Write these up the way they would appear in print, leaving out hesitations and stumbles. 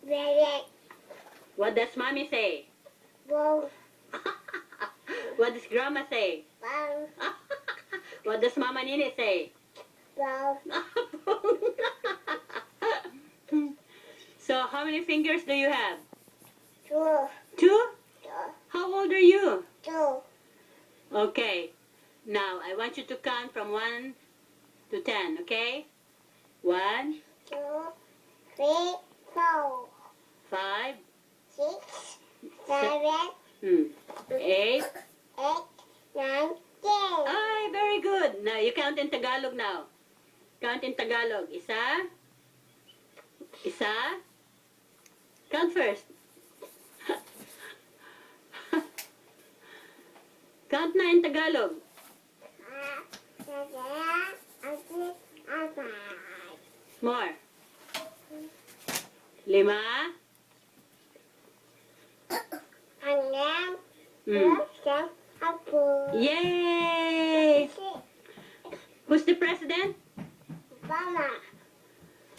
Red. What does mommy say? Blue. What does grandma say? Brown. What does mama Nini say? Brown. So how many fingers do you have? 2. 2? 2. How old are you? 2. Okay. Now I want you to count from 1 to 10, okay? 1, 2, 3, 4, 5, 6, 7, 8. 8, 9, 10. Ay, very good. Now you count in Tagalog now. Count in Tagalog. Isa. Isa. Count first. Count na in Tagalog. More. 5. Yay! Who's the president? Mama.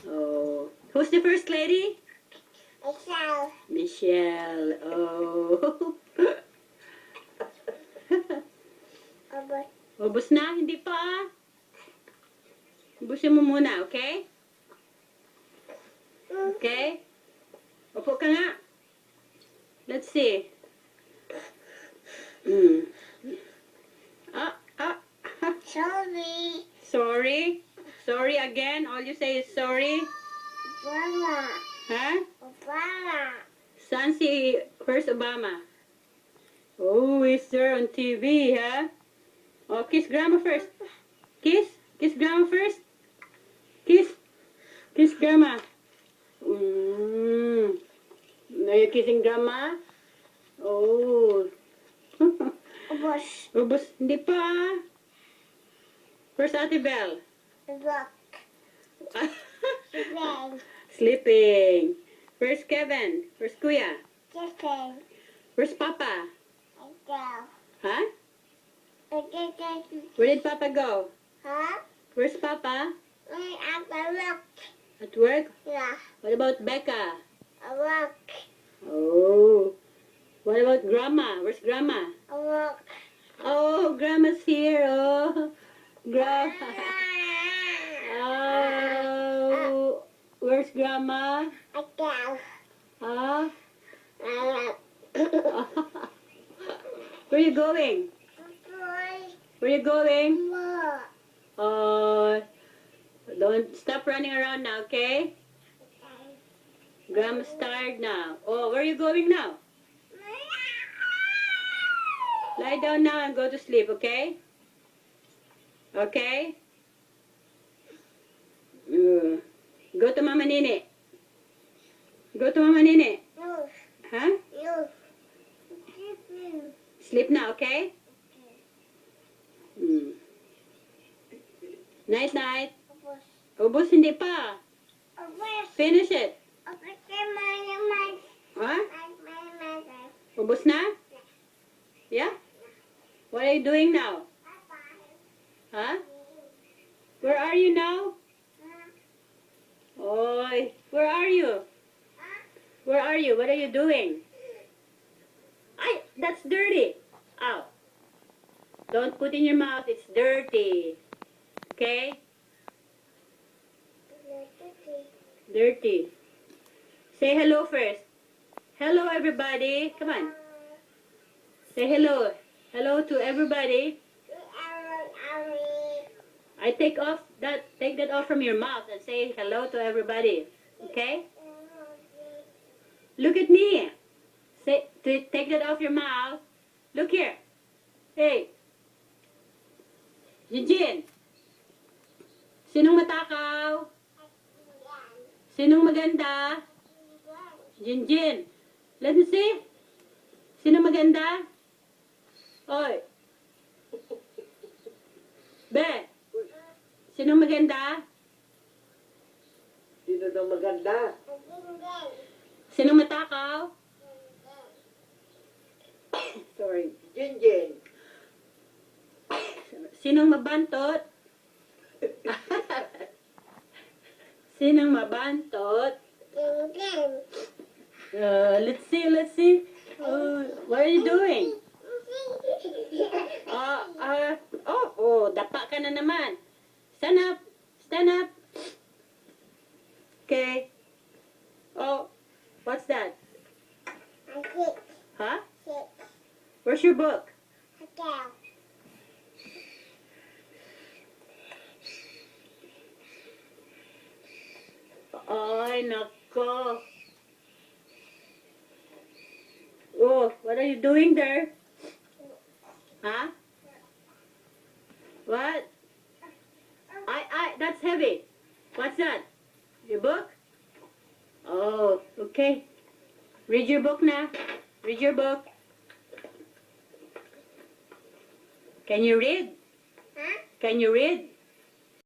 Oh. Who's the first lady? Michelle. Michelle. Oh. Ubus na? Hindi pa. Ubusin mo muna, okay? Okay? Upo ka nga. Let's see. Sorry. Sorry? Sorry again? All you say is sorry? Obama. Huh? Obama. Saan si First Obama? Oh, he's there on TV, huh? Oh, kiss grandma first. Kiss? Kiss grandma first? Kiss? Kiss grandma. Are you kissing grandma? Oh. Ubus. Ubus, hindi pa. Where's Ate Belle? Look. Sleeping. Sleeping. Where's Kevin? Where's Kuya? Sleeping. Where's Papa? Go. Huh? Where did Papa go? Huh? Where's Papa? At the look. At work? Yeah. What about Becca? A look. Oh. What about Grandma? Where's Grandma? A look. Oh, Grandma's here. Oh. Grandma. Oh. Where's Grandma? A go. Huh? A look. Where you going? Boy. Where you going? More. Oh. Don't stop running around now, okay? Grandma's tired now. Oh, where are you going now? Lie down now and go to sleep, okay? Okay? Go to Mama Nini. Go to Mama Nini. No. Huh? No. Sleep now, okay? Night, night. Ubus. Ubus, hindi pa. Ubus. Finish it. Ubus. Huh? Ubus na? Yeah? What are you doing now? Huh? Where are you now? Oi, where are you? Where are you? What are you doing? Ay, that's dirty. Ow. Don't put in your mouth. It's dirty. Okay? Dirty. Say hello first. Hello, everybody. Come on. Say hello. Hello to everybody. I take that off from your mouth and say hello to everybody. Okay? Look at me. Take that off your mouth. Look here. Hey. Jinjin. Sinong matakaw? Sinong maganda? Jinjin. Let me see. Sino maganda? Oy. Be. Sino maganda? Sino daw maganda? Sino matakaw? Sorry. Jinjin. Sinong mabantot? Sinong mabantot? Let's see, let's see. What are you doing? Dapa ka na naman. Stand up. Stand up. Okay. Oh, what's that? I sit. Huh? Sit. Where's your book? Down. Ay, nako. Oh, what are you doing there? Huh? What? That's heavy. What's that? Your book? Oh, okay. Read your book now. Read your book. Can you read? Huh? Can you read?